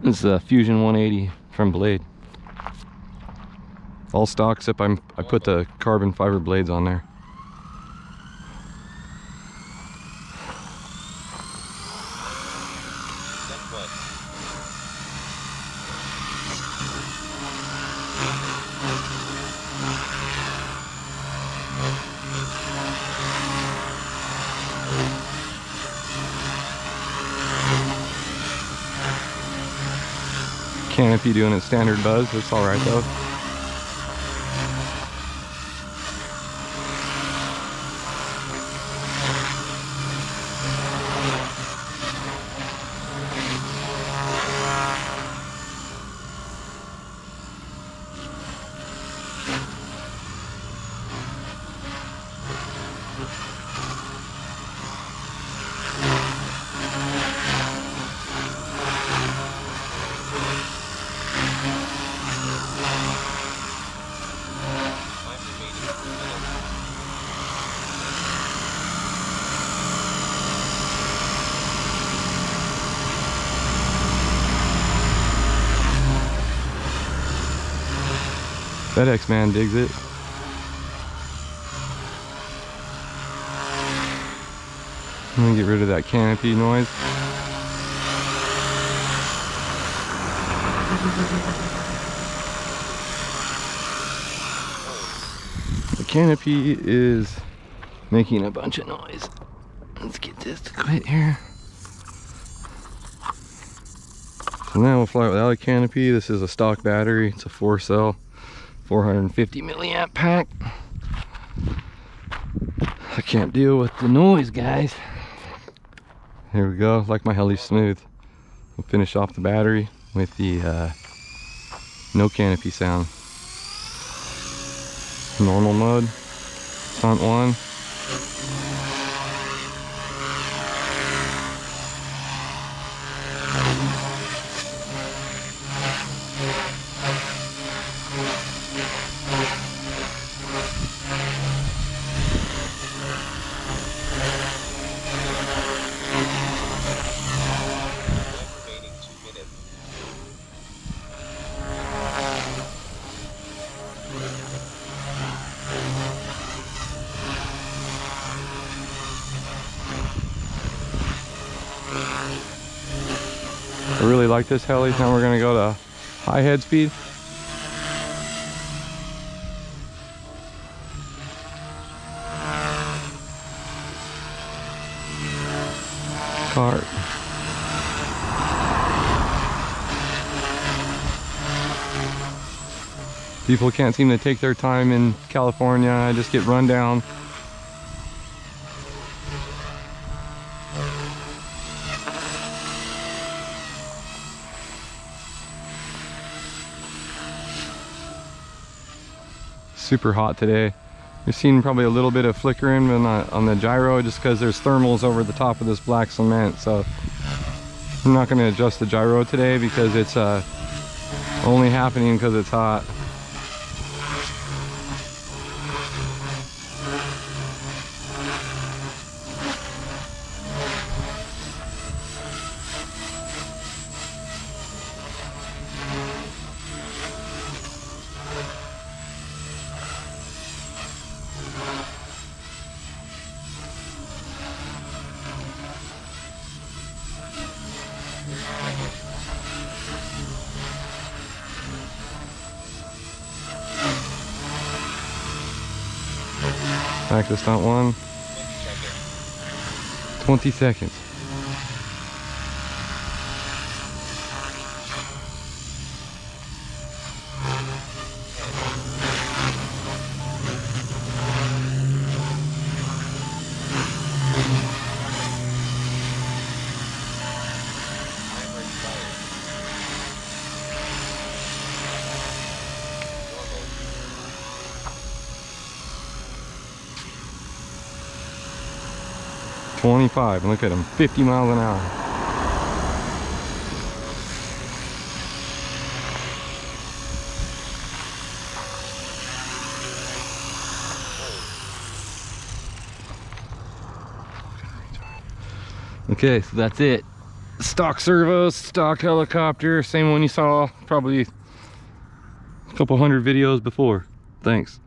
This is a Fusion 180 from Blade. All stock, except I put the carbon fiber blades on there. Canopy doing its standard buzz. It's all right though. FedEx man digs it. I'm gonna get rid of that canopy noise. The canopy is making a bunch of noise. Let's get this to quit here. So now we'll fly without a canopy. This is a stock battery. It's a 4-cell, 450 milliamp pack. I can't deal with the noise, guys. Here we go, like my heli smooth. We'll finish off the battery with the no canopy sound. Normal mode, hunt 1. I really like this heli. Now we're gonna go to high head speed. Cart. People can't seem to take their time in California. I just get run down. Super hot today. You're seeing probably a little bit of flickering on the gyro just because there's thermals over the top of this black cement. So I'm not going to adjust the gyro today because it's only happening because it's hot. Back to stunt 1. 20 seconds. $25, and look at him, 50 miles an hour. Okay, so that's it. Stock servos, stock helicopter, same one you saw probably a couple hundred videos before. Thanks.